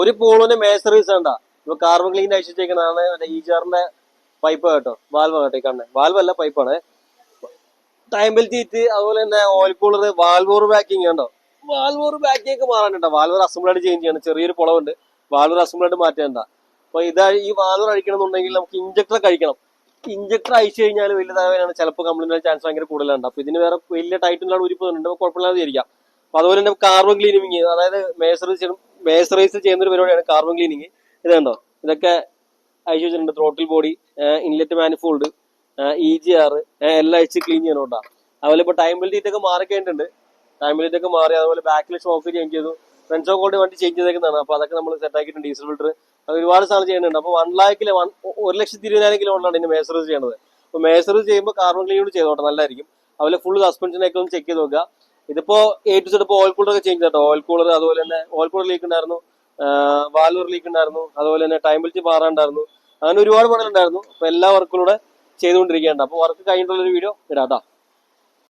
ഒരു പോളിന്റെ major service വേണ്ട. ഇപ്പൊ കാർബൺ ക്ലീൻ അയച്ചിട്ടേക്കുന്നതാണ് മറ്റേ ഈജാറിന്റെ പൈപ്പ് കേട്ടോ, വാൽവ് കേട്ടോ. ഈ കാണുന്നത് വാൽവ് അല്ല, പൈപ്പാണ്. ടൈം ബെൽറ്റ് സീറ്റ്, അതുപോലെ തന്നെ ഓയിൽ കൂളർ, വാൽവോർ ബാക്കിങ് കണ്ടോ. വാൽവോർ ബാക്കിംഗ് ഒക്കെ മാറാനുണ്ടോ. വാൽവോർ അസംബ്ലായിട്ട് ചേഞ്ച് ചെയ്യണം. ചെറിയൊരു കുളവുണ്ട്, വാൽവോർ അസംബ്ലായിട്ട് മാറ്റേണ്ട. അപ്പൊ ഈ വാൽവോർ അഴിക്കണമെന്നുണ്ടെങ്കിൽ നമുക്ക് ഇഞ്ചക്ടർ കഴിക്കണം. ഇഞ്ചക്ടർ അയച്ചു കഴിഞ്ഞാൽ വലുതാകാനാണ് ചിലപ്പോൾ കംപ്ലൈന്റ് ചാൻസ് ഭയങ്കര കൂടുതലുണ്ട്. അപ്പൊ ഇതിന് വേറെ വലിയ ടൈറ്റിലാണ് ഉരിപ്പുന്നുണ്ട്, കുഴപ്പമില്ലാതെ ഇരിക്കാം. അപ്പൊ അതുപോലെ തന്നെ കാർബൺ ക്ലീനിങ്, അതായത് മേസറൈസ് ചെയ്യുന്ന ഒരു പരിപാടിയാണ് കാർബൺ ക്ലീനിങ്. ഇത് കണ്ടോ, ഇതൊക്കെ അയച്ചു വെച്ചിട്ടുണ്ട്. Throttle body, inlet manifold, EGR എല്ലാം അയച്ച് ക്ലീൻ ചെയ്യണം കേട്ടോ. അതുപോലെ ഇപ്പൊ ടൈം ബെൽറ്റ് ഒക്കെ മാറി കഴിഞ്ഞിട്ടുണ്ട്. ടൈം ബെൽറ്റ് ഒക്കെ മാറി, അതുപോലെ ബാക്കിൽ ഷോക്ക് ചേഞ്ച് ചെയ്തു, ഫ്രണ്ട് ഷോക്ക് കൊണ്ട് വണ്ടി ചേഞ്ച് ചെയ്തേക്കുന്നതാണ്. അപ്പൊ അതൊക്കെ നമ്മൾ സെറ്റ് ആക്കിയിട്ടുണ്ട്. ഡീസൽ ഫിൽറ്റർ, അത് ഒരുപാട് സാധനം ചെയ്യുന്നുണ്ട്. അപ്പൊ 1,20,000 കിലോമീറ്ററാണ് ഇതിന് മേസറൈസ് ചെയ്യുന്നത്. അപ്പൊ മേസറൈസ് ചെയ്യുമ്പോൾ കാർബൺ ക്ലീൻ കൂടി ചെയ്തോട്ടെ, നല്ലതായിരിക്കും. അതുപോലെ ഫുൾ സസ്പെൻഷനൊക്കെ ഒന്ന് ചെക്ക് ചെയ്ത് നോക്കുക. ഇതിപ്പോ A to Z oil cooler ഒക്കെ ചേഞ്ച് ചെയ്തോ. ഓയിൽ കൂളർ, അതുപോലെ തന്നെ ഓയിൽ കൂളർ ലീക്ക് ഉണ്ടായിരുന്നു, വാൽവർ ലീക്ക് ഉണ്ടായിരുന്നു, അതുപോലെ തന്നെ ടൈം ബെൽറ്റ് മാറാണ്ടായിരുന്നു. അങ്ങനെ ഒരുപാട് പണികളുണ്ടായിരുന്നു. അപ്പൊ എല്ലാ വർക്കിലൂടെ ചെയ്തുകൊണ്ടിരിക്കുകയാണ്. അപ്പൊ വർക്ക് കഴിഞ്ഞിട്ടുള്ള ഒരു വീഡിയോ ഇടാം.